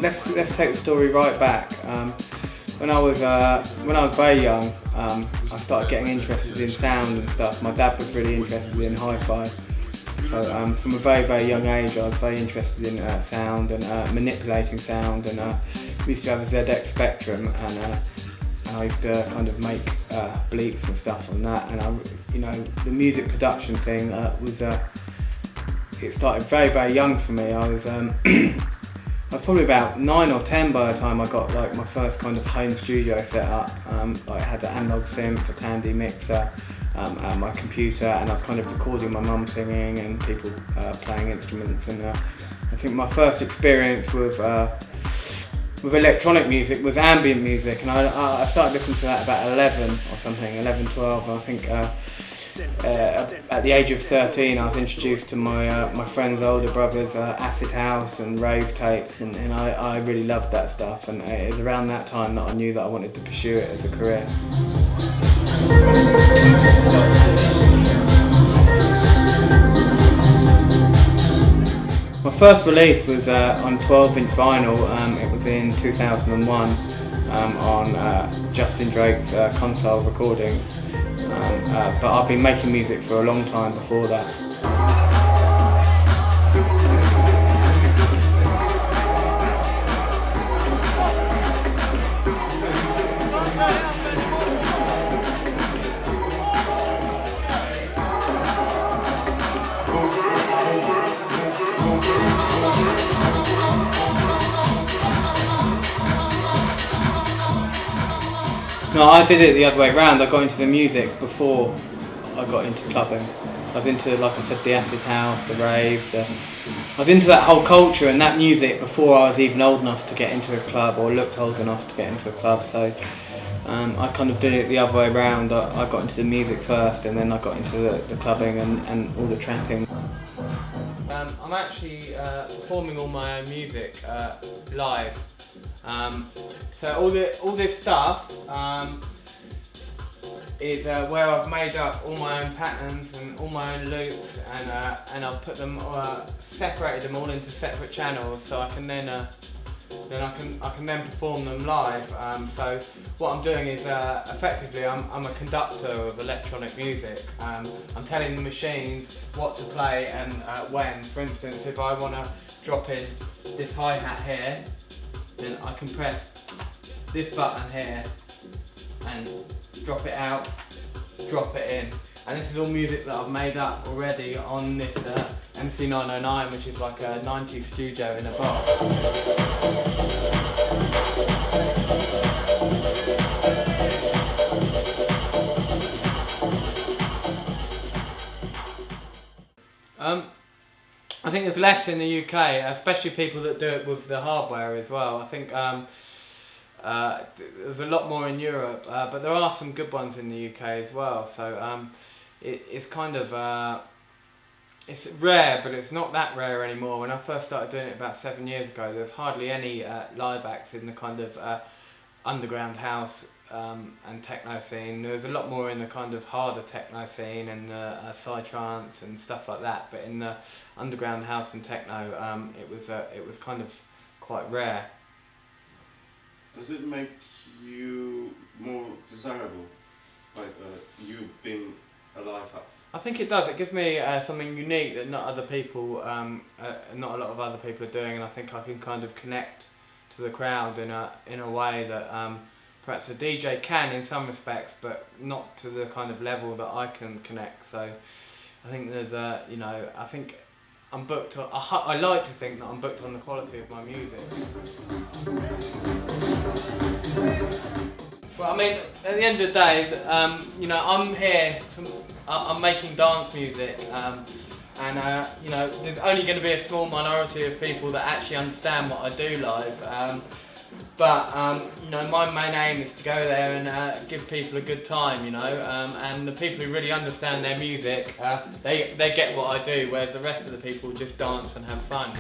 Let's take the story right back. When I was very young, I started getting interested in sound and stuff. My dad was really interested in hi-fi, so from a very young age, I was very interested in sound and manipulating sound. And we used to have a ZX Spectrum, and I used to kind of make bleeps and stuff on that. And the music production thing it started very young for me. I was probably about 9 or 10 by the time I got like my first kind of home studio set up. I had an analog synth, a Tandy mixer, and my computer, and I was kind of recording my mum singing and people playing instruments. And I think my first experience with electronic music was ambient music, and I started listening to that about 11 or something, 11, 12, and I think at the age of 13 I was introduced to my friend's older brother's acid house and rave tapes, and I really loved that stuff, and it was around that time that I knew that I wanted to pursue it as a career. My first release was on 12-inch vinyl. It was in 2001 on Justin Drake's console recordings. But I've been making music for a long time before that. No, I did it the other way around. I got into the music before I got into clubbing. I was into, like I said, the acid house, the rave. I was into that whole culture and that music before I was even old enough to get into a club or looked old enough to get into a club. So I kind of did it the other way around. I got into the music first, and then I got into the clubbing and all the trapping. I'm actually performing all my own music live. So all this stuff is where I've made up all my own patterns and all my own loops, and I've put them separated them all into separate channels, so I can then I can then perform them live. So what I'm doing is effectively I'm a conductor of electronic music. I'm telling the machines what to play and when. For instance, if I want to drop in this hi-hat here, then I can press this button here and drop it out, drop it in. And this is all music that I've made up already on this MC909, which is like a 90s studio in a box. I think there's less in the UK, especially people that do it with the hardware as well. I think there's a lot more in Europe, but there are some good ones in the UK as well. So it's kind of it's rare, but it's not that rare anymore. When I first started doing it about 7 years ago, there's hardly any live acts in the kind of underground house and techno scene. There's a lot more in the kind of harder techno scene and psytrance and stuff like that. But in the underground house and techno, it was kind of quite rare. Does it make you more desirable, like you being a live act? I think it does. It gives me something unique that not other people, not a lot of other people are doing, and I think I can kind of connect to the crowd in a way that perhaps a DJ can in some respects, but not to the kind of level that I can connect. So I think there's I think I'm booked. I like to think that I'm booked on the quality of my music. Well, I mean, at the end of the day, I'm here. I'm making dance music, and there's only going to be a small minority of people that actually understand what I do live. But my main aim is to go there and give people a good time, and the people who really understand their music, they get what I do, whereas the rest of the people just dance and have fun,